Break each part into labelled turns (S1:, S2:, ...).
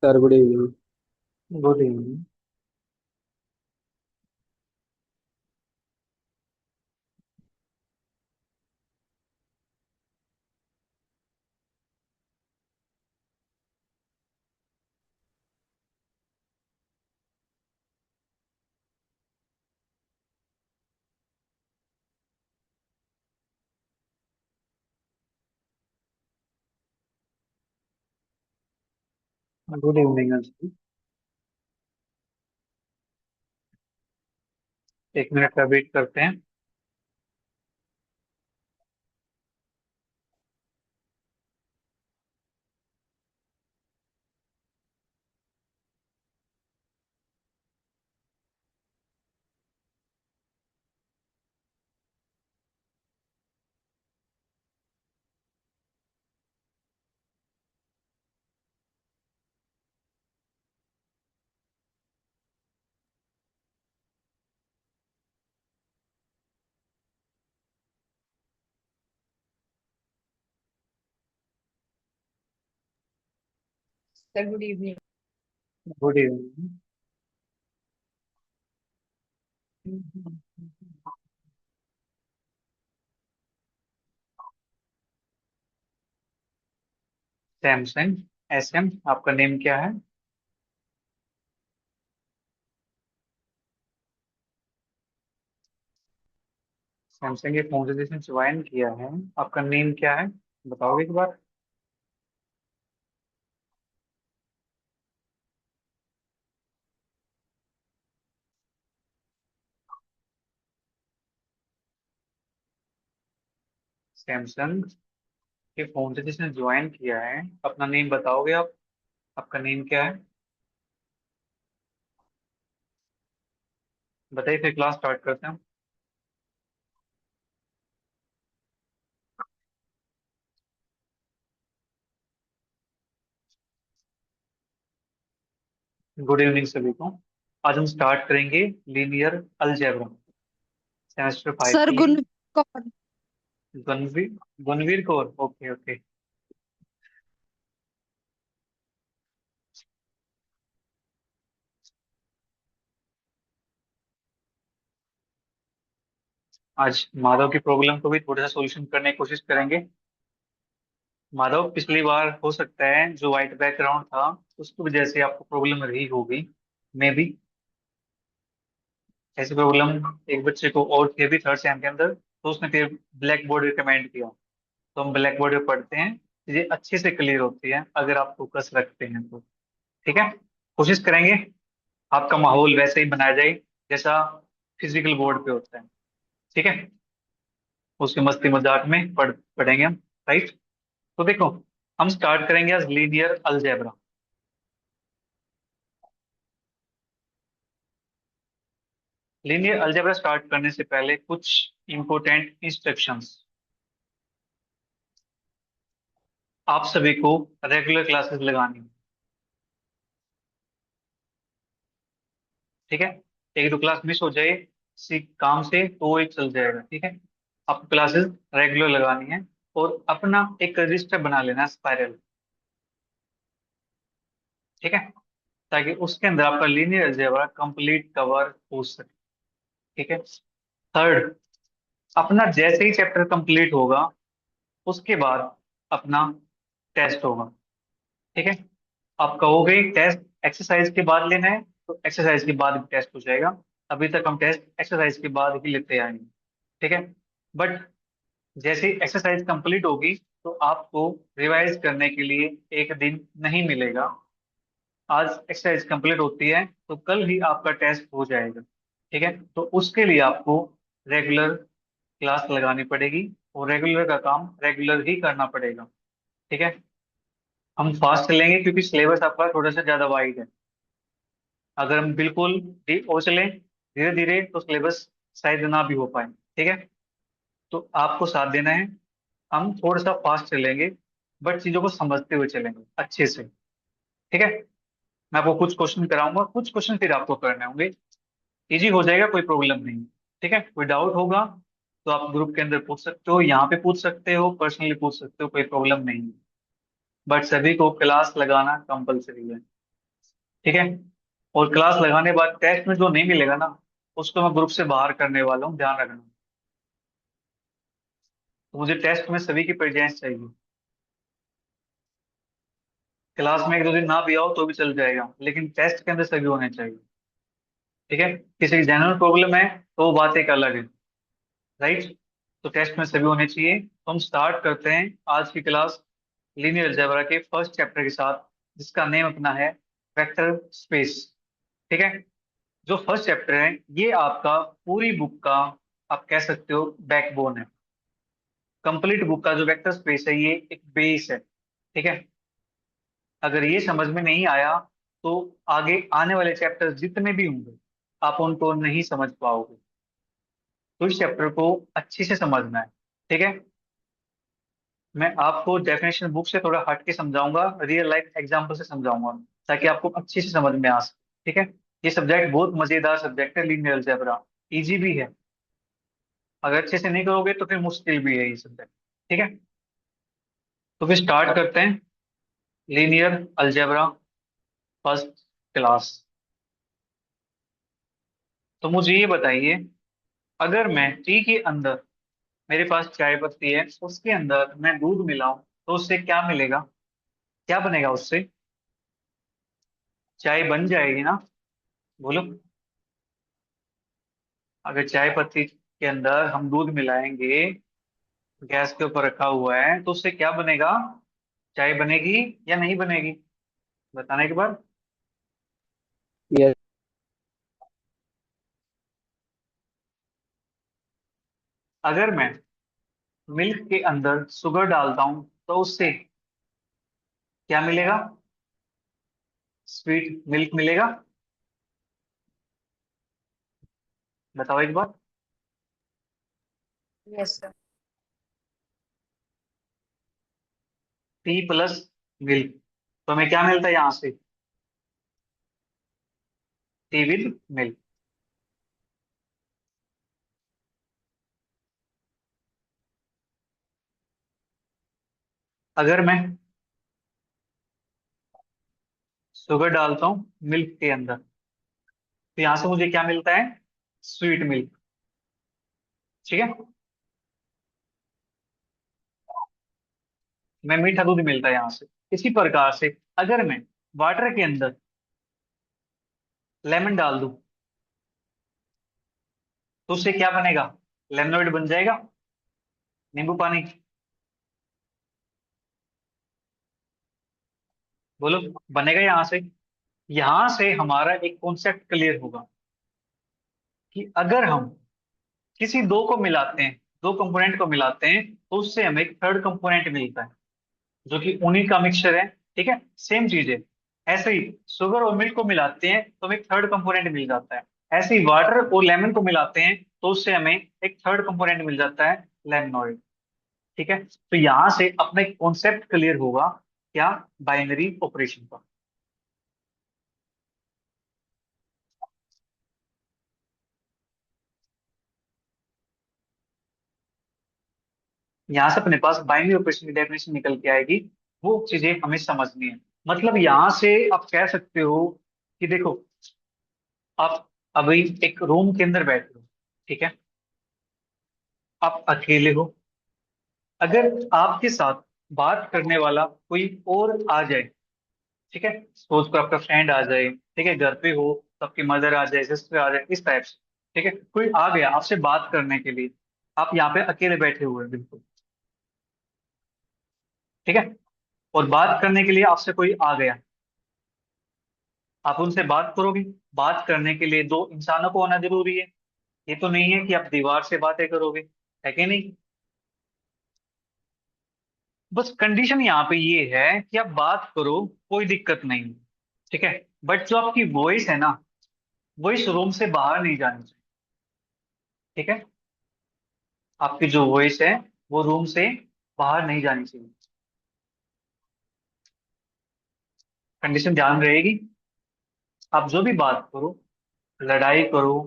S1: Sir good evening.
S2: Good evening. Good evening Anshu. एक minute का wait करते हैं।
S1: Sir good evening.
S2: Good evening. Samsung S M, आपका name क्या है? सैमसंग के फोन से जिसने ज्वाइन किया है, आपका नेम क्या है? बताओगे एक बार? सैमसंग के फोन से जिसने ज्वाइन किया है, अपना नेम बताओगे आप? आपका नेम क्या है? बताइए, फिर क्लास स्टार्ट करते हैं। गुड इवनिंग सभी को। आज हम स्टार्ट करेंगे लीनियर अलजेब्रा, सेमेस्टर 5
S3: सर
S2: की।
S3: गुड कौन।
S2: गुनवीर गुनवीर कौर, ओके ओके। आज माधव की प्रॉब्लम को भी थोड़ा सा सोल्यूशन करने की कोशिश करेंगे। माधव, पिछली बार हो सकता है जो व्हाइट बैकग्राउंड था उसकी वजह से आपको प्रॉब्लम रही होगी, मे बी। ऐसी प्रॉब्लम एक बच्चे को और थी अभी थर्ड सेम के अंदर, तो उसने फिर ब्लैक बोर्ड रिकमेंड किया। तो हम ब्लैक बोर्ड पे पढ़ते हैं, चीजें अच्छे से क्लियर होती है अगर आप फोकस रखते हैं तो। ठीक है, कोशिश करेंगे आपका माहौल वैसे ही बनाया जाए जैसा फिजिकल बोर्ड पे होता है। ठीक है, उसके मस्ती मजाक में पढ़ेंगे हम। राइट। तो देखो, हम स्टार्ट करेंगे आज linear algebra. Linear algebra start करने से पहले कुछ इंपॉर्टेंट इंस्ट्रक्शंस। आप सभी को रेगुलर क्लासेस लगानी है। ठीक है, एक दो क्लास मिस हो जाए किसी काम से तो एक चल जाएगा। ठीक है, आपको क्लासेस रेगुलर लगानी है और अपना एक रजिस्टर बना लेना है, स्पाइरल। ठीक है, ताकि उसके अंदर आपका लीनियर अलजेब्रा कंप्लीट कवर हो सके। ठीक है। थर्ड, अपना जैसे ही चैप्टर कंप्लीट होगा उसके बाद अपना टेस्ट होगा। ठीक है, आप कहोगे टेस्ट एक्सरसाइज के बाद लेना है, तो एक्सरसाइज के बाद भी टेस्ट हो जाएगा। अभी तक हम टेस्ट एक्सरसाइज के बाद ही लेते आएंगे। ठीक है, बट जैसे ही एक्सरसाइज कंप्लीट होगी तो आपको रिवाइज करने के लिए एक दिन नहीं मिलेगा। आज एक्सरसाइज कंप्लीट होती है तो कल ही आपका टेस्ट हो जाएगा। ठीक है, तो उसके लिए आपको रेगुलर क्लास लगानी पड़ेगी और रेगुलर का काम रेगुलर ही करना पड़ेगा। ठीक है, हम फास्ट चलेंगे क्योंकि सिलेबस आपका थोड़ा सा ज्यादा वाइड है। अगर हम बिल्कुल वो चलें धीरे धीरे तो सिलेबस शायद ना भी हो पाए। ठीक है, तो आपको साथ देना है। हम थोड़ा सा फास्ट चलेंगे बट चीजों को समझते हुए चलेंगे अच्छे से। ठीक है, मैं आपको कुछ क्वेश्चन कराऊंगा, कुछ क्वेश्चन फिर आपको करने होंगे। इजी हो जाएगा, कोई प्रॉब्लम नहीं। ठीक है, कोई डाउट होगा तो आप ग्रुप के अंदर पूछ सकते हो, यहाँ पे पूछ सकते हो, पर्सनली पूछ सकते हो, कोई प्रॉब्लम नहीं। बट सभी को क्लास लगाना कंपलसरी है। ठीक है। और क्लास लगाने के बाद टेस्ट में जो नहीं मिलेगा ना, उसको मैं ग्रुप से बाहर करने वाला हूँ, ध्यान रखना। तो मुझे टेस्ट में सभी की प्रेजेंस चाहिए। क्लास में एक दो दिन ना भी आओ तो भी चल जाएगा, लेकिन टेस्ट के अंदर सभी होने चाहिए। ठीक है। किसी की जनरल प्रॉब्लम है तो वो बात एक अलग है, राइट। तो टेस्ट में सभी होने चाहिए। तो हम स्टार्ट करते हैं आज की क्लास लीनियर अलजेब्रा के फर्स्ट चैप्टर के साथ, जिसका नेम अपना है वेक्टर स्पेस। ठीक है। जो फर्स्ट चैप्टर है ये आपका पूरी बुक का, आप कह सकते हो, बैकबोन है। कंप्लीट बुक का जो वेक्टर स्पेस है ये एक बेस है। ठीक है। अगर ये समझ में नहीं आया तो आगे आने वाले चैप्टर जितने भी होंगे आप उनको नहीं समझ पाओगे। तो इस चैप्टर को अच्छे से समझना है। ठीक है। मैं आपको डेफिनेशन बुक से थोड़ा हट के समझाऊंगा, रियल लाइफ एग्जांपल से समझाऊंगा, ताकि आपको अच्छे से समझ में आ सके। ठीक है। ये सब्जेक्ट बहुत मजेदार सब्जेक्ट है, लीनियर अलजेब्रा। इजी भी है, अगर अच्छे से नहीं करोगे तो फिर मुश्किल भी है ये सब्जेक्ट। ठीक है। तो फिर स्टार्ट करते हैं लीनियर अलजेब्रा फर्स्ट क्लास। तो मुझे ये बताइए, अगर मैं टी के अंदर, मेरे पास चाय पत्ती है, उसके अंदर मैं दूध मिलाऊं तो उससे क्या मिलेगा, क्या बनेगा उससे? चाय बन जाएगी ना? बोलो। अगर चाय पत्ती के अंदर हम दूध मिलाएंगे, गैस के ऊपर रखा हुआ है, तो उससे क्या बनेगा? चाय बनेगी या नहीं बनेगी? बताने के बाद।
S1: यस।
S2: अगर मैं मिल्क के अंदर शुगर डालता हूं तो उससे क्या मिलेगा? स्वीट मिल्क मिलेगा। बताओ एक बार।
S1: Yes sir.
S2: Tea plus milk, तो हमें क्या मिलता है यहां से? Tea with milk. अगर मैं शुगर डालता हूँ मिल्क के अंदर, तो यहां से मुझे क्या मिलता है? Sweet milk. ठीक है। मैं मीठा दूध मिलता है यहाँ से। इसी प्रकार से अगर मैं वाटर के अंदर लेमन डाल दूं तो उससे क्या बनेगा? लेमनोइड बन जाएगा, नींबू पानी। बोलो, बनेगा यहाँ से हमारा एक कॉन्सेप्ट क्लियर होगा कि अगर हम किसी दो को मिलाते हैं, दो कंपोनेंट को मिलाते हैं, तो उससे हमें एक थर्ड कंपोनेंट मिलता है, जो कि उन्हीं का मिक्सचर है। ठीक है। सेम चीज है। ऐसे ही शुगर और मिल्क को मिलाते हैं तो हमें एक थर्ड कंपोनेंट मिल जाता है। ऐसे ही वाटर और लेमन को मिलाते हैं तो उससे हमें एक थर्ड कंपोनेंट मिल जाता है, लेमनॉइड। ठीक है। तो यहां से अपना एक कॉन्सेप्ट क्लियर होगा, क्या? बाइनरी ऑपरेशन का। यहां से अपने पास बाइनरी ऑपरेशन की डेफिनेशन निकल के आएगी। वो चीजें हमें समझनी है। मतलब यहां से आप कह सकते हो कि देखो, आप अभी एक रूम के अंदर बैठे हो। ठीक है। आप अकेले हो। अगर आपके साथ बात करने वाला कोई और आ जाए, ठीक है, सपोज को आपका फ्रेंड आ जाए, ठीक है, घर पे हो तो आपकी मदर आ जाए, सिस्टर आ जाए, इस टाइप से। ठीक है। कोई आ गया आपसे बात करने के लिए, आप यहाँ पे अकेले बैठे हुए हैं बिल्कुल। ठीक है। और बात करने के लिए आपसे कोई आ गया, आप उनसे बात करोगे। बात करने के लिए दो इंसानों को होना जरूरी है। ये तो नहीं है कि आप दीवार से बातें करोगे, है कि नहीं? बस कंडीशन यहाँ पे ये है कि आप बात करो, कोई दिक्कत नहीं। ठीक है। बट जो आपकी वॉइस है ना, वो इस रूम से बाहर नहीं जानी चाहिए। ठीक है। आपकी जो वॉइस है वो रूम से बाहर नहीं जानी चाहिए। कंडीशन ध्यान रहेगी। आप जो भी बात करो, लड़ाई करो,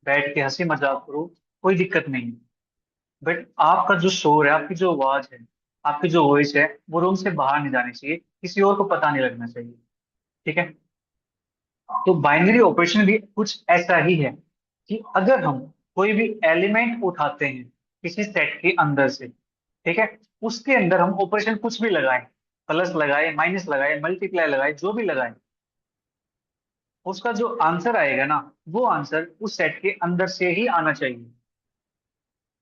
S2: बैठ के हंसी मजाक करो, कोई दिक्कत नहीं है। बट आपका जो शोर है, आपकी जो आवाज है, आपकी जो वॉइस है, वो रूम से बाहर नहीं जानी चाहिए, किसी और को पता नहीं लगना चाहिए। ठीक है। तो बाइनरी ऑपरेशन भी कुछ ऐसा ही है कि अगर हम कोई भी एलिमेंट उठाते हैं किसी सेट के अंदर से, ठीक है, उसके अंदर हम ऑपरेशन कुछ भी लगाएं, प्लस लगाए, माइनस लगाए, मल्टीप्लाई लगाए, जो भी लगाए, उसका जो आंसर आएगा ना, वो आंसर उस सेट के अंदर से ही आना चाहिए।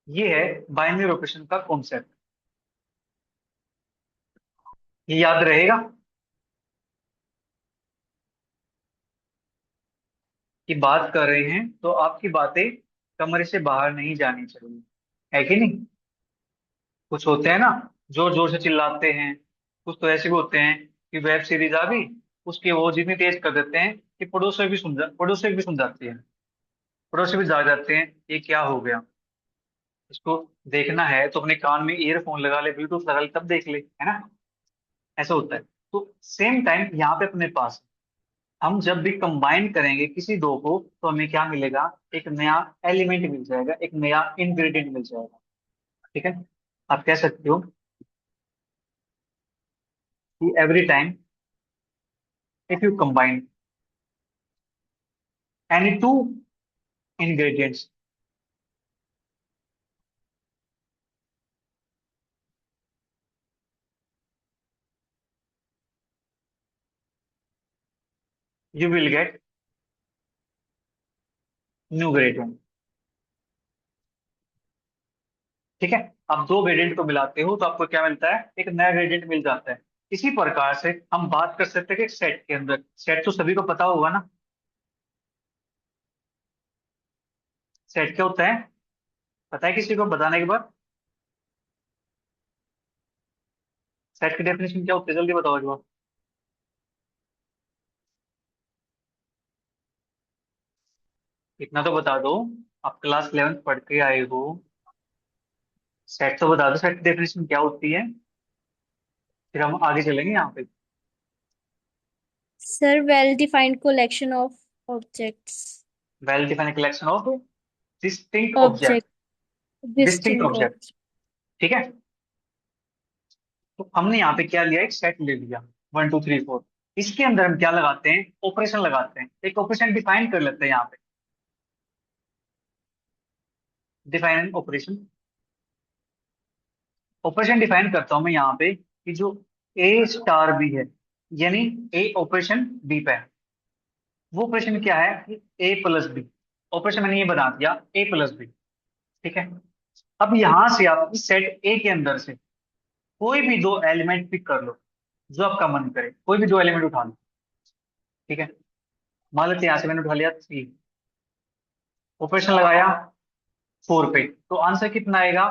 S2: ये है बाइनरी ऑपरेशन का कॉन्सेप्ट। ये याद रहेगा कि बात कर रहे हैं तो आपकी बातें कमरे से बाहर नहीं जानी चाहिए, है कि नहीं? कुछ होते हैं ना, जोर जोर से चिल्लाते हैं। कुछ तो ऐसे भी होते हैं कि वेब सीरीज आ गई, उसकी आवाज इतनी तेज कर देते हैं कि पड़ोसी भी सुन जाती है। पड़ोसी भी जाग जाते हैं, ये क्या हो गया। इसको देखना है तो अपने कान में ईयरफोन लगा ले, ब्लूटूथ लगा ले, तब देख ले, है ना? ऐसा होता है। तो सेम टाइम यहाँ पे अपने पास, हम जब भी कंबाइन करेंगे किसी दो को, तो हमें क्या मिलेगा? एक नया एलिमेंट मिल जाएगा, एक नया इंग्रेडिएंट मिल जाएगा। ठीक है? आप कह सकते हो कि every time if you combine any two ingredients, you will get new gradient। ठीक है? आप दो ग्रेडियंट को मिलाते हो तो आपको क्या मिलता है? एक नया ग्रेडियंट मिल जाता है। इसी प्रकार से हम बात कर सकते हैं कि सेट के अंदर, सेट तो सभी को पता होगा ना, सेट क्या होता है? पता है किसी को बताने के बाद? सेट की डेफिनेशन क्या होती है, जल्दी बताओ एक बार। इतना तो बता दो, आप क्लास 11 पढ़ के आए हो, सेट तो बता दो, सेट की डेफिनेशन क्या होती है, फिर हम आगे चलेंगे यहाँ पे।
S3: Sir, well-defined collection of objects.
S2: Well defined collection of distinct object.
S3: Object,
S2: distinct
S3: distinct
S2: object.
S3: object.
S2: ठीक है? तो हमने यहाँ पे क्या लिया? एक सेट ले लिया, 1 2 3 4। इसके अंदर हम क्या लगाते हैं? ऑपरेशन लगाते हैं। एक ऑपरेशन डिफाइन कर लेते हैं यहाँ पे। डिफाइन ऑपरेशन, ऑपरेशन डिफाइन करता हूं मैं यहाँ पे कि जो ए स्टार बी है, यानी ए ऑपरेशन बी पे है, वो ऑपरेशन क्या है कि ए प्लस बी। ऑपरेशन मैंने ये बना दिया, ए प्लस बी। ठीक है? अब यहां से आप इस सेट ए के अंदर से कोई भी दो एलिमेंट पिक कर लो, जो आपका मन करे, कोई भी दो एलिमेंट उठा लो। ठीक है? मान लेते हैं यहाँ से मैंने उठा लिया 3, ऑपरेशन लगाया 4 पे, तो आंसर कितना आएगा?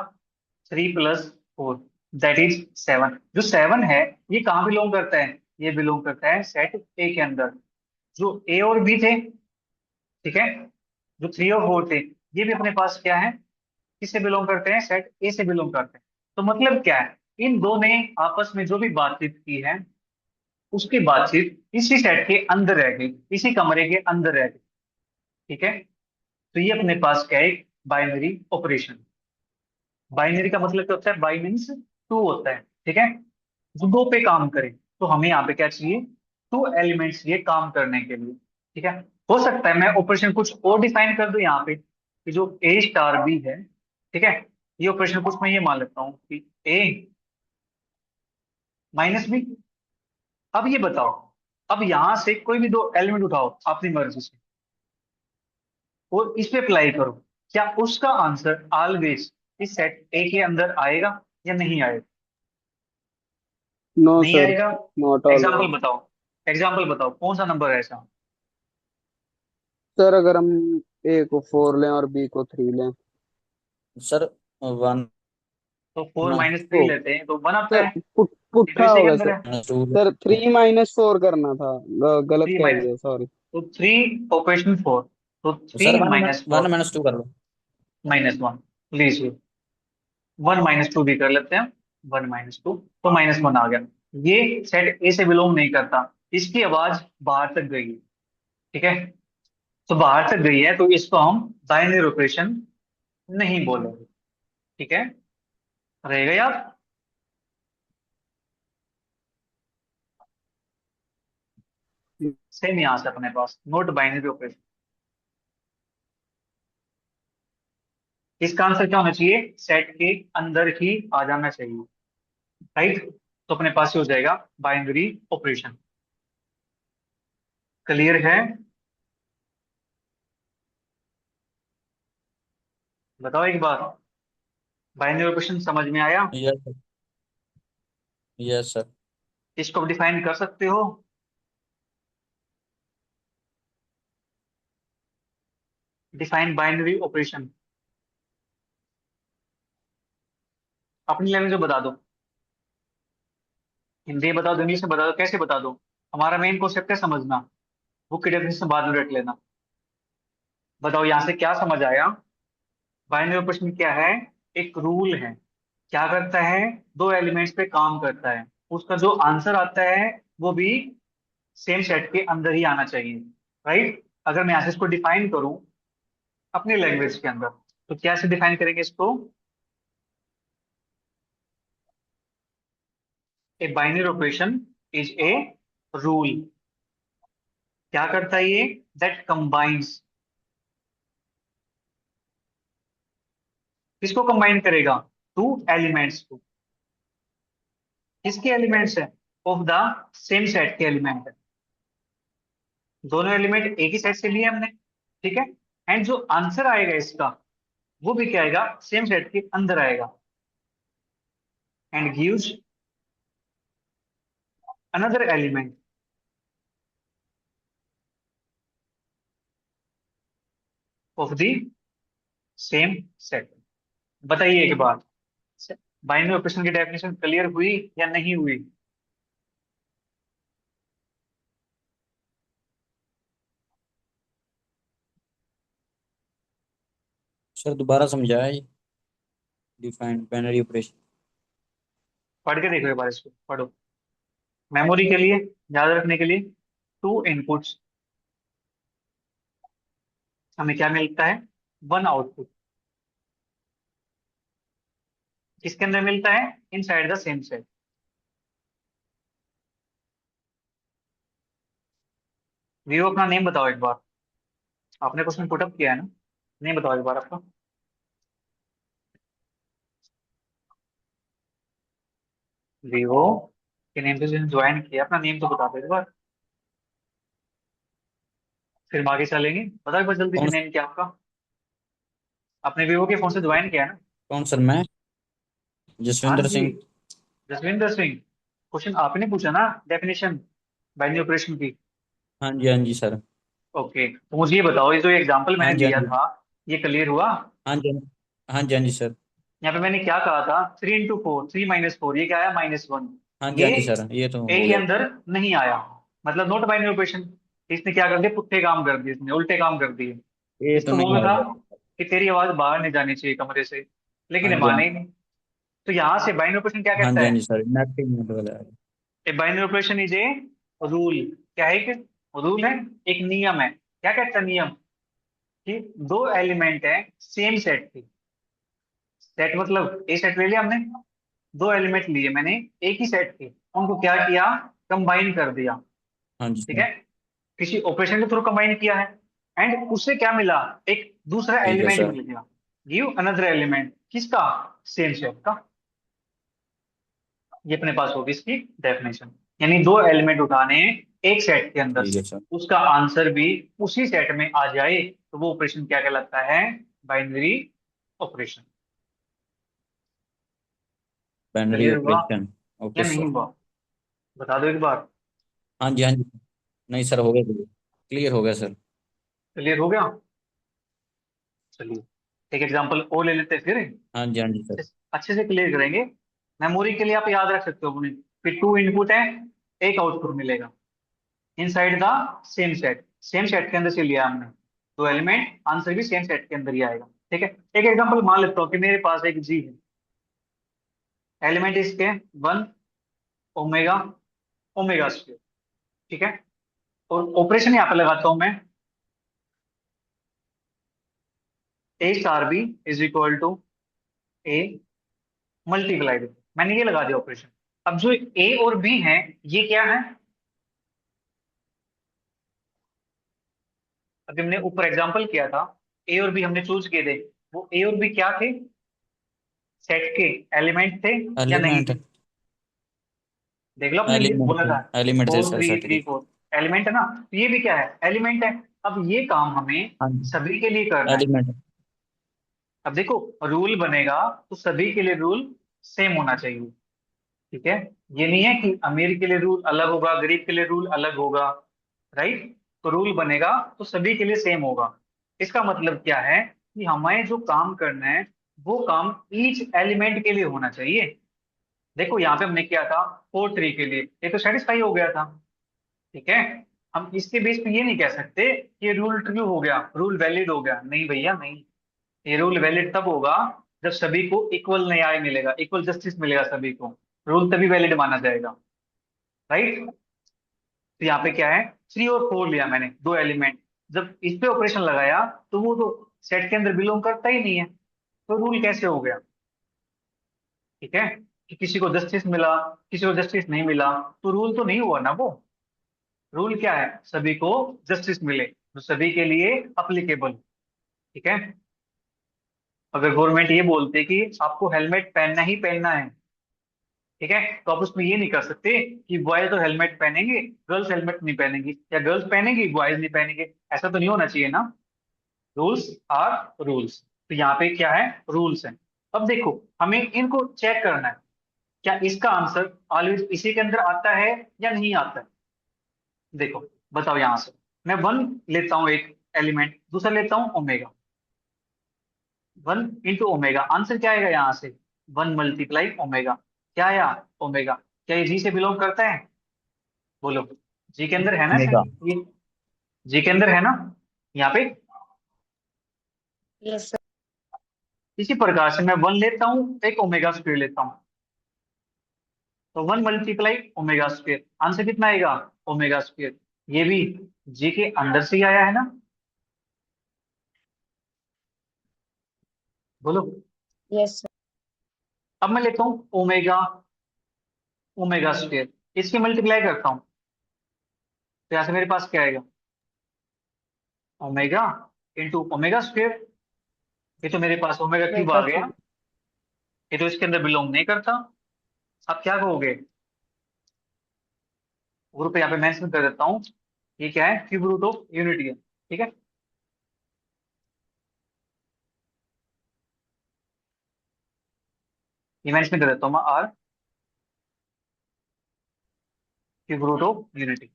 S2: 3 + 4, दैट इज 7। जो 7 है, ये कहाँ बिलोंग करता है? ये बिलोंग करता है सेट ए के अंदर। जो ए और बी थे, ठीक है, जो 3 और 4 थे, ये भी अपने पास क्या है? किससे बिलोंग करते हैं? सेट ए से बिलोंग करते हैं। तो मतलब क्या है? इन दो ने आपस में जो भी बातचीत की है, उसकी बातचीत इसी सेट के अंदर रह गई, इसी कमरे के अंदर रह गई। ठीक है? तो ये अपने पास क्या है? Binary operation. बाइनरी का मतलब क्या होता है? बाई मीन्स टू होता है। ठीक है? जो दो पे काम करे, तो हमें यहाँ पे क्या चाहिए? टू एलिमेंट्स चाहिए काम करने के लिए। ठीक है? हो सकता है मैं ऑपरेशन कुछ और डिफाइन कर दूं यहाँ पे, कि जो ए स्टार बी है, ठीक है, ये ऑपरेशन कुछ मैं ये मान लेता हूँ कि ए माइनस बी। अब ये बताओ, अब यहां से कोई भी दो एलिमेंट उठाओ अपनी मर्जी से और इस पे अप्लाई करो, क्या उसका आंसर ऑलवेज इस सेट ए के अंदर आएगा या नहीं आएगा?
S1: नो
S2: नहीं
S1: सर,
S2: आएगा।
S1: Not
S2: example
S1: always.
S2: बताओ, एग्जाम्पल बताओ, कौन सा नंबर है ऐसा?
S1: सर अगर हम ए को 4 लें और बी को 3 लें।
S4: सर 1
S2: तो 4 - 3
S1: ओ
S2: लेते हैं तो 1 आता
S1: सर,
S2: है। ये तो
S1: पुट्ठा
S2: इसी के
S1: होगा
S2: अंदर
S1: सर।
S2: है।
S4: -2
S1: सर 3 - 4 करना था, गलत
S2: 3
S1: कह
S2: माइनस,
S1: दिया, सॉरी।
S2: तो 3 ऑपरेशन 4, तो थ्री
S4: सर 1
S2: माइनस
S4: 1
S2: फोर
S4: -2 कर लो।
S2: -1 लीजिए। 1 - 2 भी कर लेते हैं। 1 - 2 तो -1 आ गया। ये सेट ए से बिलोंग नहीं करता, इसकी आवाज बाहर तक गई है। ठीक है? तो बाहर तक गई है तो इसको हम बाइनरी ऑपरेशन नहीं बोलेंगे। ठीक है? रहेगा याद? सेम यहाँ से अपने पास नोट बाइनरी ऑपरेशन। इसका आंसर क्या होना चाहिए, सेट के अंदर ही आ जाना चाहिए, राइट। तो अपने पास ही हो जाएगा बाइनरी ऑपरेशन। क्लियर है? बताओ एक बार, बाइनरी ऑपरेशन समझ में आया?
S4: Yes sir. Yes sir.
S2: इसको डिफाइन कर सकते हो? डिफाइन बाइनरी ऑपरेशन अपनी लैंग्वेज में बता दो, हिंदी में बता दो, इंग्लिश में बता दो, कैसे बता दो। हमारा मेन कॉन्सेप्ट है समझना, बुक की डेफिनेशन बाद में रख लेना। बताओ यहाँ से क्या समझ आया? बाइनरी ऑपरेशन क्या है? एक रूल है, क्या करता है, दो एलिमेंट्स पे काम करता है, उसका जो आंसर आता है वो भी सेम सेट के अंदर ही आना चाहिए, राइट। अगर मैं यहाँ से इसको डिफाइन करूं अपनी लैंग्वेज के अंदर, तो कैसे डिफाइन करेंगे इसको? A binary operation is a rule, क्या करता है ये, दैट कंबाइंस, किसको कंबाइन करेगा, टू एलिमेंट्स को, किसके एलिमेंट्स है, ऑफ द सेम सेट के एलिमेंट है, दोनों एलिमेंट एक ही सेट से लिए हमने, ठीक है। एंड जो आंसर आएगा इसका वो भी क्या आएगा, सेम सेट के अंदर आएगा, and gives another element of the same set. बताइए एक बार, बाइनरी ऑपरेशन की डेफिनेशन क्लियर हुई या नहीं हुई?
S4: सर दोबारा समझाए, डिफाइंड बाइनरी ऑपरेशन।
S2: पढ़ के देखो एक बार, इसको पढ़ो। मेमोरी के लिए याद रखने के लिए, टू इनपुट्स, हमें क्या मिलता है, वन आउटपुट, किसके अंदर मिलता है, inside the same set. Vivo अपना नेम बताओ एक बार, आपने क्वेश्चन पुटअप किया है ना, नेम बताओ एक बार आपका। वीवो के नेम से ज्वाइन किया, अपना नेम तो बता दो एक बार, फिर हम आगे चलेंगे। बताओ एक बार जल्दी से,
S4: कौन
S2: नेम क्या आपका? आपने वीवो के फोन से ज्वाइन किया है ना?
S4: कौन सर? मैं
S2: हाँ
S4: जसविंदर
S2: जी,
S4: सिंह।
S2: जसविंदर सिंह। क्वेश्चन आपने पूछा ना, डेफिनेशन बाइनरी ऑपरेशन की।
S4: हाँ जी, हाँ जी सर।
S2: ओके, तो मुझे ये बताओ, ये जो एग्जांपल
S4: हाँ
S2: मैंने
S4: जी, हाँ
S2: दिया
S4: जी।
S2: था, ये क्लियर हुआ?
S4: हाँ जी, हाँ जी, हाँ जी सर।
S2: यहाँ पे मैंने क्या कहा था, 3 इंटू 4, 3 - 4, ये क्या आया, -1।
S4: हाँ जी,
S2: ये
S4: हाँ जी सर, ये तो
S2: ए
S4: हो
S2: के
S4: गया।
S2: अंदर नहीं आया, मतलब नॉट बाइनरी ऑपरेशन। इसने क्या कर दिया, पुट्ठे काम कर दिए, इसने उल्टे काम कर दिए।
S4: ये तो
S2: इसको
S4: नहीं
S2: बोला था
S4: आएगा।
S2: कि तेरी आवाज बाहर नहीं जानी चाहिए कमरे से, लेकिन
S4: हाँ
S2: ये
S4: जी, हाँ
S2: माने
S4: जी।
S2: ही नहीं। तो यहाँ से बाइनरी ऑपरेशन क्या
S4: हाँ
S2: कहता
S4: जी, हाँ
S2: है,
S4: जी सर, नेगेटिव में बदल आएगा।
S2: A binary operation is a rule, क्या है, एक रूल है, एक नियम है। क्या कहता है नियम, कि दो एलिमेंट है सेम सेट के, सेट मतलब ए सेट ले लिया हमने, दो एलिमेंट लिए मैंने एक ही सेट के, उनको क्या किया, कंबाइन कर दिया,
S4: हाँ जी
S2: ठीक
S4: सर।
S2: है, किसी ऑपरेशन के थ्रू कंबाइन किया है, एंड उससे क्या मिला, एक दूसरा
S4: ठीक है
S2: एलिमेंट
S4: सर।
S2: मिल गया, गिव अनदर एलिमेंट, किसका, सेम सेट का। ये अपने पास होगी इसकी डेफिनेशन, यानी दो एलिमेंट उठाने हैं एक सेट के अंदर
S4: ठीक
S2: से,
S4: है सर।
S2: उसका आंसर भी उसी सेट में आ जाए, तो वो ऑपरेशन क्या कहलाता है, बाइनरी ऑपरेशन।
S4: बाइनरी
S2: क्लियर हुआ
S4: ऑपरेशन।
S2: या
S4: ओके
S2: नहीं
S4: सर।
S2: हुआ? बता दो एक बार।
S4: हाँ जी, हाँ जी। नहीं सर, हो गया, क्लियर हो गया सर।
S2: क्लियर हो गया? चलिए, एक एग्जांपल और ले लेते हैं फिर,
S4: हाँ जी, हाँ जी सर।
S2: अच्छे से क्लियर करेंगे। मेमोरी के लिए आप याद रख सकते हो अपने, फिर टू इनपुट है, एक आउटपुट मिलेगा, इनसाइड द सेम सेट के अंदर से लिया हमने, दो एलिमेंट, आंसर भी सेम सेट के अंदर ही आएगा, ठीक है। एक एग्जांपल मान लेता हूँ कि मेरे पास एक जी है, एलिमेंट इसके 1 ओमेगा ओमेगा स्क्वायर, ठीक है। और ऑपरेशन यहाँ पे लगाता हूं मैं, a star b is equal to a multiply with, मैंने ये लगा दिया ऑपरेशन। अब जो ए और बी है, ये क्या है, अभी हमने ऊपर एग्जांपल किया था, ए और बी हमने चूज किए थे, वो ए और बी क्या थे, सेट के एलिमेंट थे या नहीं
S4: एलिमेंट
S2: थे? देख लो, आपने
S4: एलिमेंट
S2: बोला
S4: थे।
S2: था
S4: एलिमेंट थे
S2: 4
S4: सर
S2: 3
S4: सेट के।
S2: 3 4, एलिमेंट है ना, तो ये भी क्या है, एलिमेंट है। अब ये काम हमें
S4: हाँ
S2: सभी के लिए करना है।
S4: एलिमेंट।
S2: अब देखो, रूल बनेगा तो सभी के लिए रूल सेम होना चाहिए, ठीक है। ये नहीं है कि अमीर के लिए रूल अलग होगा, गरीब के लिए रूल अलग होगा, राइट। तो रूल बनेगा तो सभी के लिए सेम होगा। इसका मतलब क्या है कि हमें जो काम करना है वो काम ईच एलिमेंट के लिए होना चाहिए। देखो यहाँ पे हमने किया था 4 3 के लिए, ये तो सेटिस्फाई हो गया था, ठीक है। हम इसके बेस पे ये नहीं कह सकते कि रूल ट्रू हो गया, रूल वैलिड हो गया, नहीं भैया नहीं। ये रूल वैलिड तब होगा जब सभी को इक्वल न्याय मिलेगा, इक्वल जस्टिस मिलेगा सभी को, रूल तभी वैलिड माना जाएगा, राइट। तो यहाँ पे क्या है, 3 और 4 लिया मैंने, दो एलिमेंट, जब इस पे ऑपरेशन लगाया तो वो तो सेट के अंदर बिलोंग करता ही नहीं है, तो रूल कैसे हो गया, ठीक है। कि किसी को जस्टिस मिला, किसी को जस्टिस नहीं मिला, तो रूल तो नहीं हुआ ना वो। रूल क्या है, सभी को जस्टिस मिले, तो सभी के लिए अप्लीकेबल, ठीक है। अगर गवर्नमेंट ये बोलते कि आपको हेलमेट पहनना ही पहनना है, ठीक है, तो आप उसमें ये नहीं कर सकते कि बॉयज तो हेलमेट पहनेंगे, गर्ल्स हेलमेट नहीं पहनेंगी, या गर्ल्स पहनेंगी बॉयज नहीं पहनेंगे, ऐसा तो नहीं होना चाहिए ना। Rules are rules. तो यहाँ पे क्या है, रूल्स है। अब देखो, हमें इनको चेक करना है, क्या इसका आंसर ऑलवेज इसी के अंदर आता है या नहीं आता है। देखो, बताओ यहां से, मैं 1 लेता हूँ एक एलिमेंट, दूसरा लेता हूँ ओमेगा, 1 × ओमेगा, आंसर क्या आएगा यहाँ से, 1 × ओमेगा, क्या आया, ओमेगा। क्या ये जी से बिलोंग करता है, बोलो। जी के अंदर है ना
S4: ओमेगा।
S2: शायद ये, जी के अंदर है ना यहाँ पे।
S3: Yes, sir.
S2: इसी प्रकार से मैं 1 लेता हूँ, एक ओमेगा स्क्वायर लेता हूँ, तो 1 × ओमेगा स्क्वायर, आंसर कितना आएगा, ओमेगा स्क्वायर। ये भी जी के अंदर से ही आया है ना, बोलो।
S3: Yes, sir.
S2: अब मैं लेता हूँ ओमेगा, ओमेगा स्क्वायर, इसकी मल्टीप्लाई करता हूँ, तो यहाँ से मेरे पास क्या आएगा, ओमेगा इंटू ओमेगा स्क्वायर। ये तो मेरे पास ओमेगा क्यूब आ
S3: Omega
S2: गया,
S3: cube.
S2: ये तो इसके अंदर बिलोंग नहीं करता। अब क्या कहोगे, ग्रुप यहाँ पे मेंशन कर देता हूँ, ये क्या है, क्यूब रूट ऑफ यूनिटी है, ठीक है। ये मेंशन कर देता हूँ मैं, R cube root of unity.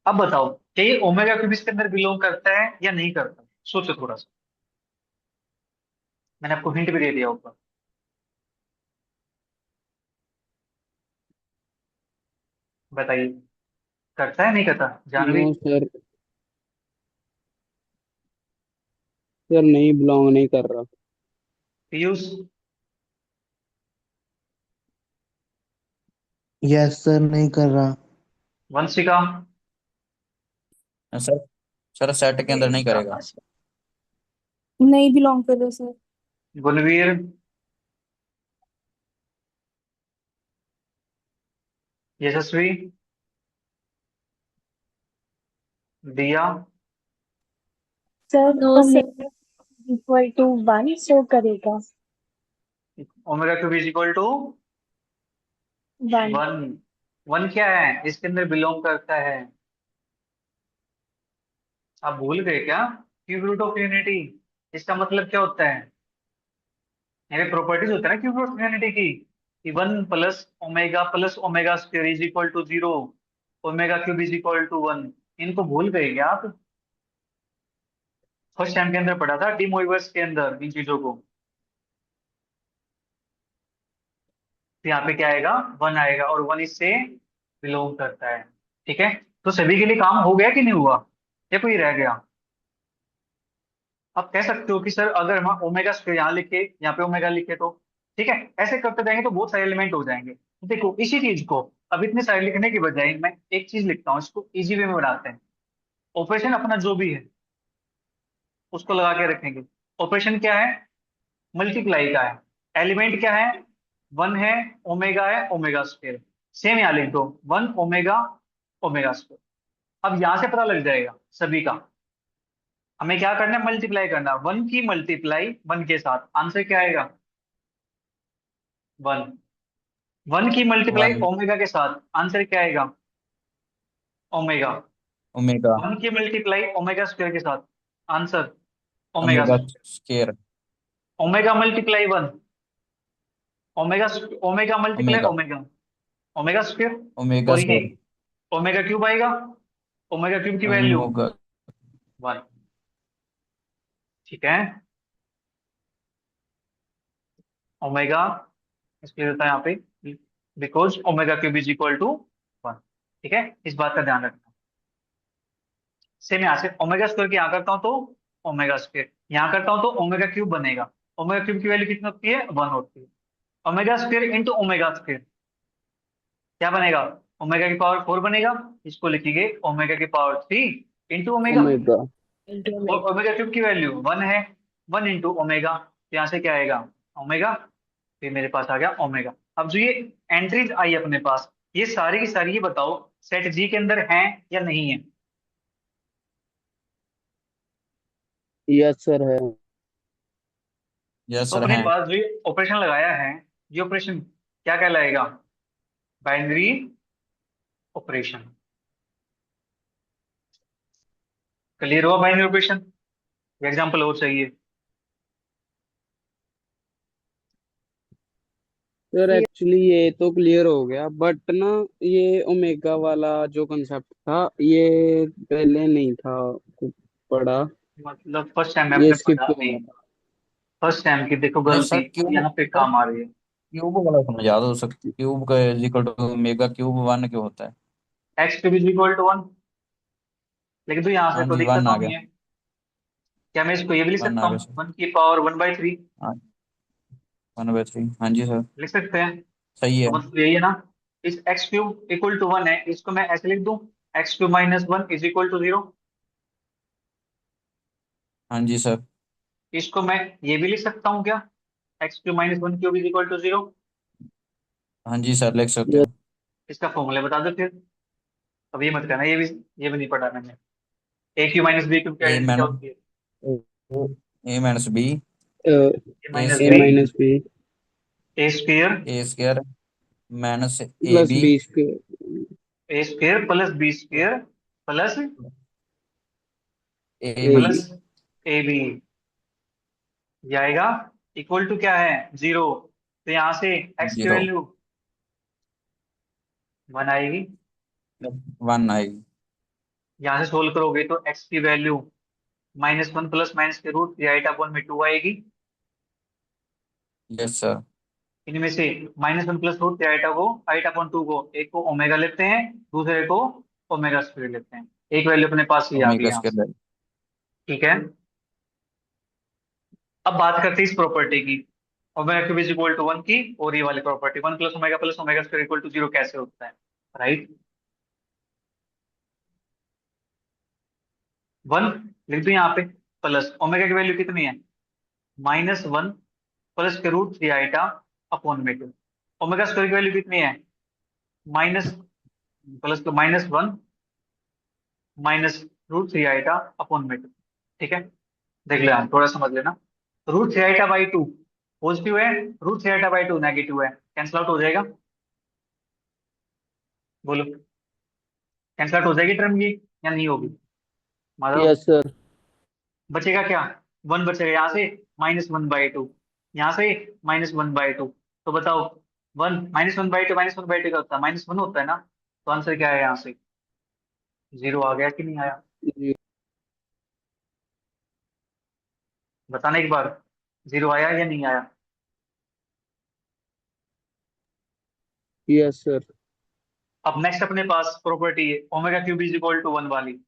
S2: अब बताओ, क्या ये ओमेगा क्यूब इसके अंदर बिलोंग करता है या नहीं करता, सोचो थोड़ा सा, मैंने आपको हिंट भी दे दिया ऊपर, बताइए, करता है नहीं करता,
S1: नो
S2: जानवी,
S1: सर, सर नहीं बिलोंग नहीं कर रहा।
S2: पीयूष,
S5: यस सर, नहीं कर रहा।
S2: वंशिका,
S4: सर सर सेट के अंदर नहीं करेगा।
S3: नहीं बिलोंग कर रहे sir.
S2: Gunveer, Yashasvi, Diya,
S3: sir no sir, equal to 1 show करेगा।
S2: Omega cube is equal to
S3: 1।
S2: 1। 1 क्या है, इसके अंदर बिलोंग करता है, आप भूल गए क्या, क्यूब रूट ऑफ यूनिटी। इसका मतलब क्या होता है, ये प्रॉपर्टीज होता है ना क्यूब रूट ऑफ यूनिटी की, कि 1 + omega square is equal to 0, omega cube is equal to 1। इनको भूल गए क्या आप, फर्स्ट टाइम के अंदर पढ़ा था डी मोइवर्स के अंदर इन चीजों को। तो यहाँ पे क्या आएगा, 1 आएगा, और 1 इससे बिलोंग करता है, ठीक है। तो सभी के लिए काम हो गया कि नहीं हुआ, या कोई रह गया। आप कह सकते हो कि सर अगर हम ओमेगा स्क्वायर यहाँ लिखे, यहाँ पे ओमेगा लिखे, तो ठीक है, ऐसे करते जाएंगे तो बहुत सारे एलिमेंट हो जाएंगे। तो देखो, इसी चीज को अब इतने सारे लिखने के बजाय मैं एक चीज लिखता हूँ, इसको इजी वे में बनाते हैं। ऑपरेशन अपना जो भी है उसको लगा के रखेंगे। ऑपरेशन क्या है, मल्टीप्लाई का है, एलिमेंट क्या है, 1 है, ओमेगा है, ओमेगा स्क्वायर, सेम यहाँ लिख दो, 1 ओमेगा ओमेगा स्क्वायर, अब यहां से पता लग जाएगा सभी का। हमें क्या करना है, मल्टीप्लाई करना, 1 की मल्टीप्लाई 1 के साथ, आंसर क्या आएगा, 1। 1 की मल्टीप्लाई
S4: 1
S2: ओमेगा के साथ, आंसर क्या आएगा, ओमेगा।
S4: ओमेगा
S2: 1 की मल्टीप्लाई ओमेगा स्क्वायर के साथ, answer omega
S4: omega
S2: square.
S4: Square
S2: omega multiply 1, omega, omega multiply
S4: omega
S2: omega, omega square.
S4: Omega
S2: और ये
S4: स्केयर
S2: ओमेगा क्यूब आएगा, ओमेगा क्यूब की वैल्यू
S4: ओमेगा
S2: 1। ठीक है, ओमेगा इसलिए देता है यहाँ पे, because omega cube is equal to 1। ठीक है, इस बात का ध्यान रखना। सेम यहाँ से ओमेगा स्क्वायर की यहाँ करता हूँ तो ओमेगा स्क्वायर, यहाँ करता हूँ तो ओमेगा क्यूब बनेगा। ओमेगा क्यूब की वैल्यू कितनी होती है, 1 होती है। Omega square into omega square क्या बनेगा, ओमेगा की पावर 4 बनेगा। इसको लिखेंगे ओमेगा की पावर 3 इंटू ओमेगा।
S1: ओमेगा।
S2: और ओमेगा क्यूब की वैल्यू 1 है, 1 इंटू ओमेगा, तो यहाँ से क्या आएगा, ओमेगा। फिर मेरे पास आ गया ओमेगा। अब जो ये एंट्रीज आई अपने पास, ये सारी की सारी, ये बताओ सेट जी के अंदर हैं या नहीं है।
S1: यस सर है।
S4: यस
S2: तो
S4: सर
S2: अपने
S4: हैं।
S2: पास जो ये ऑपरेशन लगाया है, ये ऑपरेशन क्या कहलाएगा, बाइनरी ऑपरेशन। क्लियर हुआ बाइनरी ऑपरेशन, एग्जाम्पल और चाहिए।
S1: सर एक्चुअली ये तो क्लियर हो गया, बट ना ये ओमेगा वाला जो कंसेप्ट था ये पहले नहीं था कुछ पढ़ा,
S2: मतलब फर्स्ट टाइम
S1: ये
S2: आपने
S1: स्किप
S2: पढ़ा
S1: हुआ
S2: नहीं,
S1: था।
S2: फर्स्ट टाइम की देखो
S4: नहीं
S2: गलती
S4: सर क्यूब
S2: यहाँ पे
S4: सर
S2: काम आ रही है।
S4: क्यूब वाला समझा दो सर, क्यूब का is equal to omega cube 1 क्यों होता है।
S2: X cube is equal to 1, लेकिन तो यहाँ से
S4: हाँ
S2: कोई
S4: जी
S2: दिक्कत
S4: 1
S2: तो
S4: आ गया।
S2: नहीं है। क्या मैं इसको ये भी लिख
S4: 1
S2: सकता
S4: आ गया
S2: हूँ,
S4: सर।
S2: 1 की पावर 1/3
S4: हाँ 1/3 हाँ जी सर।
S2: लिख सकते हैं।
S4: सही
S2: तो
S4: है।
S2: मतलब यही है ना, इस एक्स क्यूब इक्वल टू 1 है, इसको मैं ऐसे लिख दूं, X cube minus 1 is equal to 0।
S4: हाँ जी सर।
S2: इसको मैं ये भी लिख सकता हूँ क्या, X cube minus 1 cube is equal to 0।
S4: हाँ जी सर लिख सकते
S1: यस।
S4: हो।
S2: इसका फॉर्मूला बता दो फिर। अब ये मत करना, ये भी नहीं पढ़ा मैंने। A cube minus b cube की
S4: ए
S2: आइडेंटिटी क्या
S4: माइनस
S2: होती है,
S4: a minus b
S2: a
S4: a
S2: minus
S1: a
S2: b,
S4: square
S1: minus b
S2: a square,
S4: a square minus a
S1: plus
S4: b
S1: b square.
S2: A square plus b square plus
S4: a
S1: a
S4: b
S1: b.
S2: Plus a b, ये आएगा equal to क्या है, 0। तो यहाँ से x की
S4: 0
S2: value 1 आएगी।
S4: 1 आएगी।
S2: यहाँ से सोल्व करोगे तो एक्स की वैल्यू -1 प्लस माइनस के रूट 3 i/2 आएगी।
S4: Yes sir.
S2: इनमें से -1 प्लस रूट 3 i/2 को, एक को ओमेगा लेते हैं, दूसरे को ओमेगा स्क्वायर लेते हैं। एक वैल्यू अपने पास ही आ गई
S4: ओमेगा
S2: यहाँ से।
S4: स्क्वायर
S2: ठीक है, अब बात करते हैं इस प्रॉपर्टी की, omega cube is equal to 1 की, और ये वाली property 1 plus omega square equal to 0 कैसे होता है, राइट। 1 लिख दो यहाँ पे, प्लस ओमेगा की वैल्यू कितनी है, -1 प्लस के रूट 3 i/2। ओमेगा स्क्वायर की वैल्यू कितनी है, माइनस प्लस के -1 माइनस रूट 3 i/2। ठीक है, देख लो यहाँ थोड़ा समझ लेना। रूट 3 i/2 पॉजिटिव है, रूट 3 i/2 नेगेटिव है, कैंसिल आउट हो जाएगा, बोलो कैंसिल आउट हो जाएगी टर्म ये या नहीं होगी, माधव।
S1: Yes sir.
S2: बचेगा क्या, 1 बचेगा यहाँ से, -1/2, यहाँ से -1/2। तो बताओ, 1 -1/2 का होता है, -1 होता है ना, तो आंसर क्या है यहाँ से, 0 आ गया कि नहीं आया, बताना एक बार, 0 आया या नहीं आया।
S1: Yes sir.
S2: अब नेक्स्ट अपने पास प्रॉपर्टी है omega cube is equal to 1 वाली।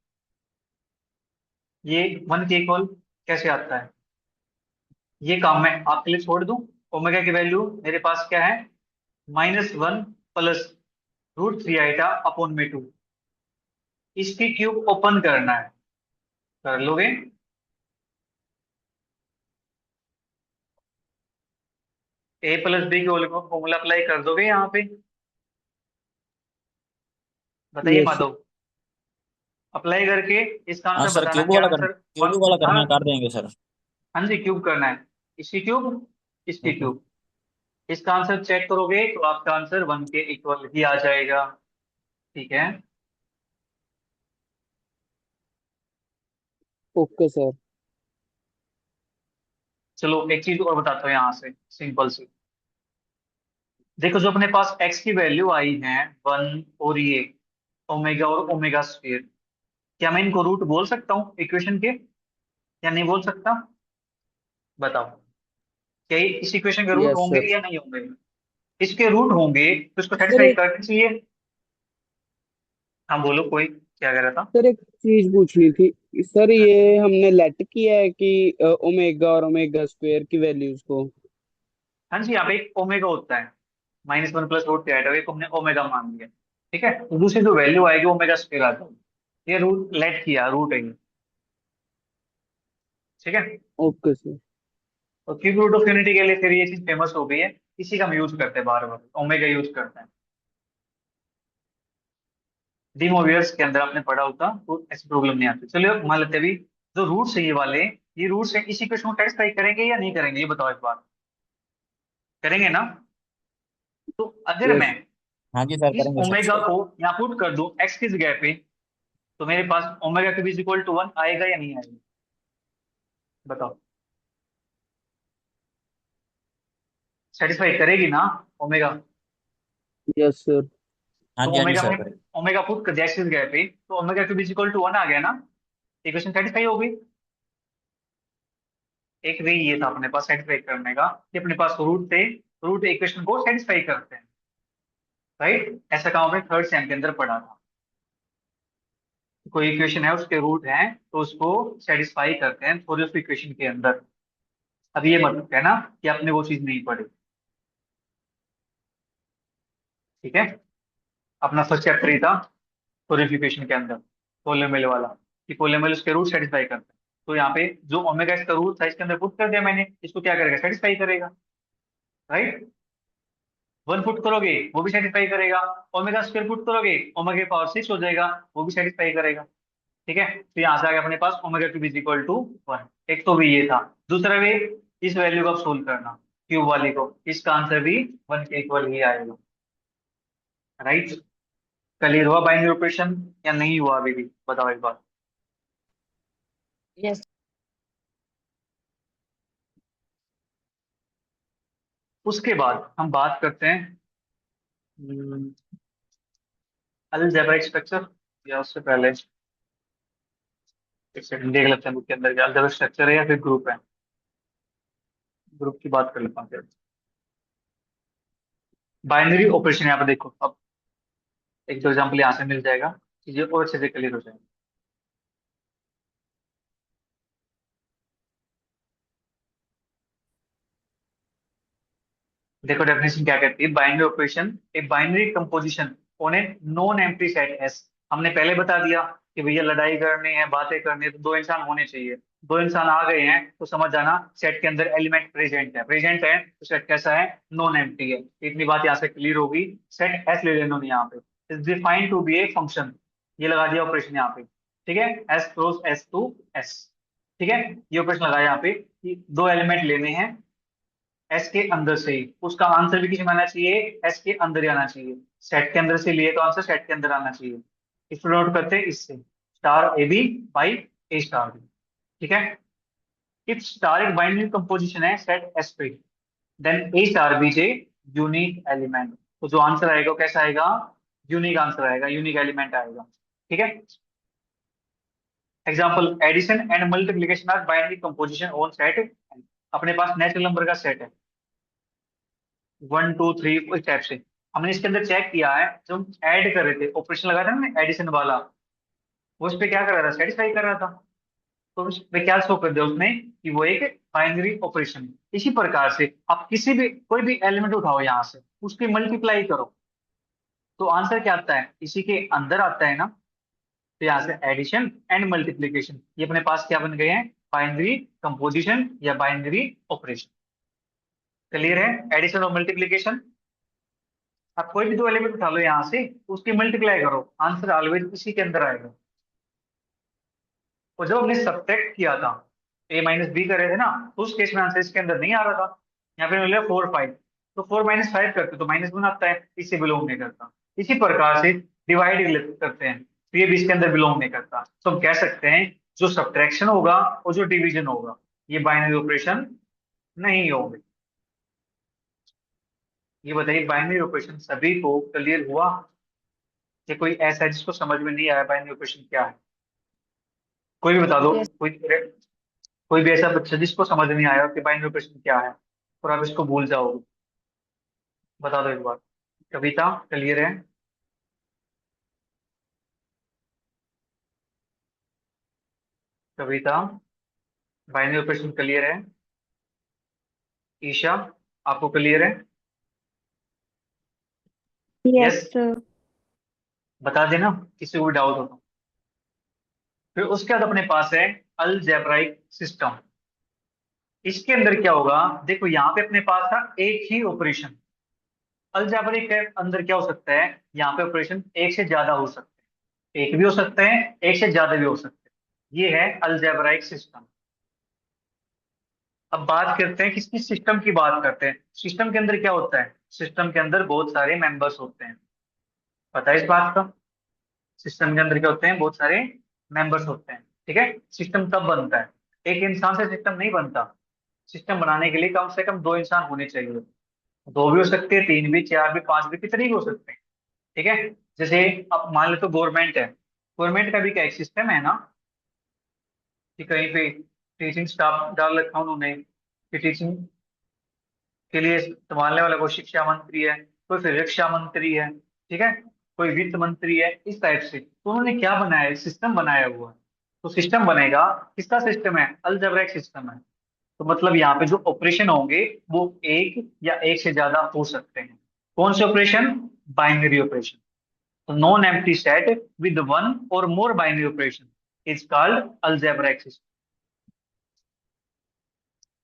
S2: ये 1 के इक्वल कैसे आता है, ये काम मैं आपके लिए छोड़ दूं। ओमेगा की वैल्यू मेरे पास क्या है, -1 प्लस रूट 3 i/2। इसकी क्यूब ओपन करना है, कर लोगे। ए प्लस बी के फॉर्मूला अप्लाई कर दोगे यहाँ पे, बताइए
S1: यस।
S2: माधव। अप्लाई करके इसका
S4: हाँ
S2: आंसर
S4: सर,
S2: बताना
S4: क्यूब
S2: क्या
S4: वाला
S2: आंसर।
S4: क्यूब वाला
S2: हाँ
S4: करना कर देंगे सर।
S2: हाँ जी, क्यूब करना है। इसकी क्यूब, इसकी
S4: ओके।
S2: क्यूब। इसका आंसर चेक करोगे तो आपका आंसर 1 के इक्वल ही आ जाएगा। ठीक है।
S1: Okay sir.
S2: चलो एक चीज और बताता हूँ यहाँ से, सिंपल सी। देखो जो अपने पास x की वैल्यू आई है 1 और ये ओमेगा और ओमेगा स्क्वायर, क्या मैं इनको रूट बोल सकता हूँ इक्वेशन के या नहीं बोल सकता? बताओ, क्या ये इस इक्वेशन के रूट
S1: यस
S2: होंगे
S1: सर।
S2: या नहीं होंगे? इसके रूट होंगे तो इसको
S1: सर
S2: सेटिस्फाई
S1: एक
S2: करना चाहिए। हाँ बोलो, कोई क्या कह रहा था?
S1: सर एक चीज पूछनी थी। सर ये हमने लेट किया है कि ओमेगा और ओमेगा स्क्वायर की वैल्यूज को।
S2: हाँ जी, यहाँ पे एक ओमेगा होता है, -1 प्लस रूट थीटा, एक हमने ओमेगा मान लिया। ठीक है, तो दूसरी जो वैल्यू आएगी ओमेगा स्क्वायर आ जाएगी। ये रूट लेट किया, रूट है ये। ठीक है।
S1: Okay sir.
S2: और क्यूब रूट ऑफ यूनिटी के लिए फिर ये चीज फेमस हो गई है, इसी का हम यूज करते हैं, बार बार ओमेगा यूज करते हैं। डीमोवियर्स के अंदर आपने पढ़ा होगा तो ऐसी प्रॉब्लम नहीं आती। चलिए मान लेते हैं अभी जो रूट्स है ये वाले, ये रूट्स है, इसी क्वेश्चन को सेटिस्फाई करेंगे या नहीं करेंगे, ये बताओ एक बार। करेंगे ना? तो अगर मैं
S1: यस।
S4: हाँ जी सर,
S2: इस
S4: करेंगे
S2: ओमेगा
S4: सेटिस्फाई।
S2: को यहाँ पुट कर दूं एक्स की जगह पे, तो मेरे पास omega cube is equal to 1 आएगा या नहीं आएगा? बताओ। सेटिस्फाई करेगी ना ओमेगा?
S1: Yes sir.
S4: हाँ
S2: तो
S4: जी, हाँ जी
S2: ओमेगा
S4: सर,
S2: में
S4: करेंगे।
S2: ओमेगा पुट कर दिया एक्स की जगह पे, तो omega cube is equal to 1 आ गया ना? इक्वेशन सेटिस्फाई हो गई। एक वे ये था अपने पास सेटिस्फाई करने का कि अपने पास रूट थे, रूट इक्वेशन को सेटिस्फाई करते हैं। राइट, ऐसा काम हमने थर्ड सेम के अंदर पढ़ा था। कोई इक्वेशन है उसके रूट हैं तो उसको सेटिस्फाई करते हैं थोड़ी उस इक्वेशन के अंदर। अब ये मतलब कहना कि आपने वो चीज नहीं पढ़ी। ठीक है। अपना फर्स्ट चैप्टर ही था कोरिफिकेशन के अंदर, पोलेमल वाला, कि पोलेमल उसके रूट सेटिस्फाई करते हैं। तो यहाँ पे जो ओमेगा इसका रूट था इसके अंदर पुट कर दिया मैंने, इसको क्या करेगा, सेटिस्फाई करेगा। राइट। 1 पुट करोगे वो भी सेटिस्फाई करेगा। ओमेगा स्क्वायर पुट करोगे ओमेगा पावर 6 हो जाएगा, वो भी सेटिस्फाई करेगा। ठीक है, तो यहाँ से आ गया अपने पास omega cube is equal to 1। एक तो भी ये था। दूसरा वे, इस वैल्यू को आप सोल्व करना, क्यूब वाली को, इसका आंसर भी 1 के इक्वल ही आएगा। राइट। क्लियर हुआ बाइनरी ऑपरेशन या नहीं हुआ अभी भी, बताओ एक बार।
S3: Yes.
S2: उसके बाद हम बात करते हैं अलजेब्रिक स्ट्रक्चर, या उससे पहले एक सेकंड देख लेते हैं बुक के अंदर क्या अलजेब्रिक स्ट्रक्चर है या फिर ग्रुप है। ग्रुप की बात कर लेता हूँ फिर। बाइनरी ऑपरेशन यहाँ पे देखो, अब एक दो एग्जाम्पल यहाँ से मिल जाएगा, चीजें और अच्छे से क्लियर हो जाएंगी। देखो डेफिनेशन क्या कहती है, binary operation a binary composition on a non empty set S. हमने पहले बता दिया कि भैया लड़ाई करनी है, बातें करनी है तो दो इंसान होने चाहिए। दो इंसान आ गए हैं तो समझ जाना सेट के अंदर एलिमेंट प्रेजेंट है, प्रेजेंट है तो सेट कैसा है, नॉन एम्प्टी है। इतनी बात यहाँ से क्लियर होगी। सेट एस ले लेना यहाँ पे, is defined to be a function, ये लगा दिया ऑपरेशन यहाँ पे। ठीक है, S cross S to S. ठीक है, ये ऑपरेशन लगाया यहाँ पे कि दो एलिमेंट लेने हैं एस के अंदर से ही, उसका आंसर भी किस में आना चाहिए, एस के अंदर ही आना चाहिए। सेट के अंदर से लिए तो आंसर सेट के अंदर आना चाहिए। इसको नोट करते हैं इससे, star a b by a star b. ठीक है। इफ स्टार एक बाइनरी कंपोजिशन है सेट एस पे, देन ए स्टार बी जे यूनिक एलिमेंट। तो जो आंसर आएगा वो कैसा आएगा, यूनिक आंसर आएगा, यूनिक एलिमेंट आएगा। ठीक है। Example, addition and multiplication are binary composition on set. अपने पास नेचुरल नंबर का सेट है 1 2 3, इस टाइप से। हमने इसके अंदर चेक किया है, जब हम ऐड कर रहे थे ऑपरेशन लगा था ना एडिशन वाला, वो उस पे क्या कर रहा था, सेटिस्फाई कर रहा था। तो उस पे क्या शो कर दिया उसने कि वो एक बाइनरी ऑपरेशन है। इसी प्रकार से आप किसी भी कोई भी एलिमेंट उठाओ यहाँ से, उसकी मल्टीप्लाई करो तो आंसर क्या आता है, इसी के अंदर आता है ना। तो यहाँ से एडिशन एंड मल्टीप्लीकेशन ये अपने पास क्या बन गए हैं, बाइनरी कंपोजिशन या बाइनरी ऑपरेशन। क्लियर है, एडिशन और मल्टीप्लीकेशन। आप कोई भी दो एलिमेंट उठा लो यहाँ से, उसकी मल्टीप्लाई करो, आंसर ऑलवेज इसी के अंदर आएगा। और जब हमने सब्ट्रैक्ट किया था, ए माइनस बी कर रहे थे ना, तो उस केस में आंसर इसके अंदर नहीं आ रहा था। यहाँ पे मिल 4 5, तो 4 - 5 करते तो माइनस वन आता है, इससे बिलोंग नहीं करता। इसी प्रकार से डिवाइड करते हैं, तो ये भी इसके अंदर बिलोंग नहीं करता। तो हम कह सकते हैं जो सब्ट्रैक्शन होगा और जो डिवीजन होगा, ये बाइनरी ऑपरेशन नहीं होंगे। ये बताइए बाइनरी ऑपरेशन सभी को क्लियर हुआ? कि कोई ऐसा है जिसको समझ में नहीं आया बाइनरी ऑपरेशन क्या है? कोई भी बता दो।
S3: Yes.
S2: कोई भी ऐसा बच्चा जिसको समझ नहीं आया कि बाइनरी ऑपरेशन क्या है और आप इसको भूल जाओगे, बता दो एक बार। कविता क्लियर है? कविता, बाइनरी ऑपरेशन क्लियर है? ईशा, आपको क्लियर है?
S3: Yes,
S2: yes,
S3: sir.
S2: बता देना किसी को भी डाउट हो तो। फिर उसके बाद अपने पास है अलजेब्राइक सिस्टम। इसके अंदर क्या होगा, देखो यहाँ पे अपने पास था एक ही ऑपरेशन। अलजेब्रिक के अंदर क्या हो सकता है, यहाँ पे ऑपरेशन एक से ज्यादा हो सकते हैं, एक भी हो सकते हैं, एक से ज्यादा भी हो सकते हैं। ये है अलजेब्राइक सिस्टम। अब बात करते हैं किसकी सिस्टम की बात करते हैं। सिस्टम के अंदर क्या होता है, सिस्टम के अंदर बहुत सारे मेंबर्स होते हैं। पता है इस बात का? सिस्टम के अंदर क्या होते हैं, बहुत सारे मेंबर्स होते हैं। ठीक है, सिस्टम तब बनता है, एक इंसान से सिस्टम नहीं बनता। सिस्टम बनाने के लिए कम से कम दो इंसान होने चाहिए। दो भी हो सकते हैं, तीन भी, चार भी, पांच भी, कितने भी हो सकते हैं। ठीक है, जैसे अब मान लो तो गवर्नमेंट है, गवर्नमेंट का भी क्या एक सिस्टम है ना, कि कहीं पे टीचिंग स्टाफ डाल रखा उन्होंने, कि टीचिंग के लिए संभालने वाला कोई शिक्षा मंत्री है, कोई फिर रक्षा मंत्री है, ठीक है, कोई वित्त मंत्री है, इस टाइप से। तो उन्होंने क्या बनाया है, सिस्टम बनाया हुआ है। तो सिस्टम बनेगा, किसका सिस्टम है, अलजेब्रिक सिस्टम है। तो मतलब यहाँ पे जो ऑपरेशन होंगे वो एक या एक से ज्यादा हो सकते हैं। कौन से ऑपरेशन, बाइनरी ऑपरेशन। तो non empty set with one और more binary operation is called algebraic system.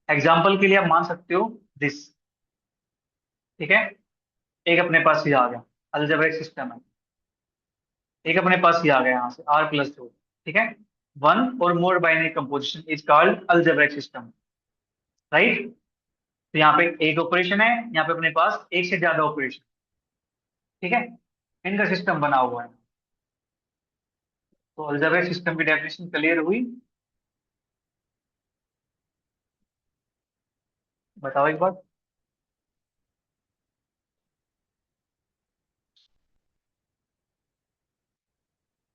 S2: Example के लिए आप मान सकते हो दिस। ठीक है, एक अपने पास ही आ गया, अलजेब्रिक सिस्टम है। एक अपने पास ही आ गया यहाँ से R+2। ठीक है, वन और more binary composition is called algebraic system, right. तो यहाँ पे एक ऑपरेशन है, यहाँ पे अपने पास एक से ज्यादा ऑपरेशन। ठीक है, इनका सिस्टम बना हुआ है। तो अलजेब्रिक सिस्टम की डेफिनेशन क्लियर हुई? बताओ एक बार।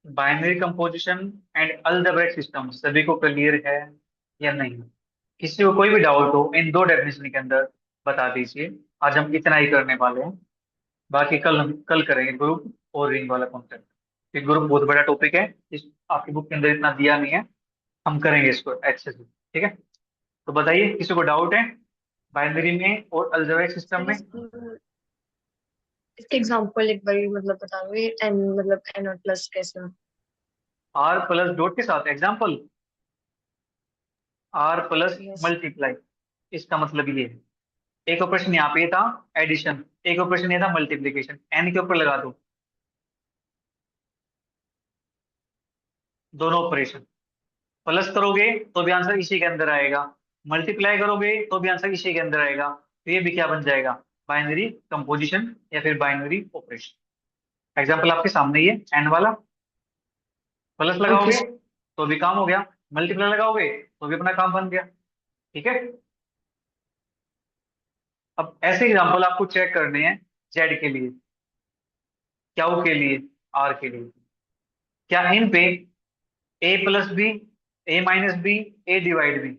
S2: Binary composition and algebraic system सभी को क्लियर है या नहीं? किसी को कोई भी डाउट हो इन दो डेफिनेशन के अंदर, बता दीजिए। आज हम इतना ही करने वाले हैं, बाकी कल हम कल करेंगे ग्रुप और रिंग वाला कॉन्सेप्ट। ये ग्रुप बहुत बड़ा टॉपिक है, इस आपकी बुक के अंदर इतना दिया नहीं है, हम करेंगे इसको अच्छे से। ठीक है, तो बताइए किसी को डाउट है बाइनरी में और अलजेब्रिक सिस्टम
S6: सर
S2: में?
S6: इसके एग्जांपल एक बार मतलब बताओगे, एन मतलब एन और प्लस कैसे?
S2: R+डॉट के साथ एग्जाम्पल, R+
S6: यस।
S2: मल्टीप्लाई। इसका मतलब ये है, एक ऑपरेशन यहाँ पे था एडिशन, एक ऑपरेशन ये था मल्टीप्लीकेशन, एन के ऊपर लगा दो दोनों ऑपरेशन। प्लस करोगे तो भी आंसर इसी के अंदर आएगा, मल्टीप्लाई करोगे तो भी आंसर इसी के अंदर आएगा। तो ये भी क्या बन जाएगा, बाइनरी कंपोजिशन या फिर बाइनरी ऑपरेशन। एग्जाम्पल आपके सामने ही है, एन वाला। प्लस
S6: ओके
S2: लगाओगे तो भी काम हो गया, मल्टीप्लाई लगाओगे तो भी अपना काम बन गया। ठीक है, अब ऐसे एग्जाम्पल आपको चेक करने हैं जेड के लिए, क्यू के लिए, आर के लिए। क्या इन पे A+B, A-B, A divide B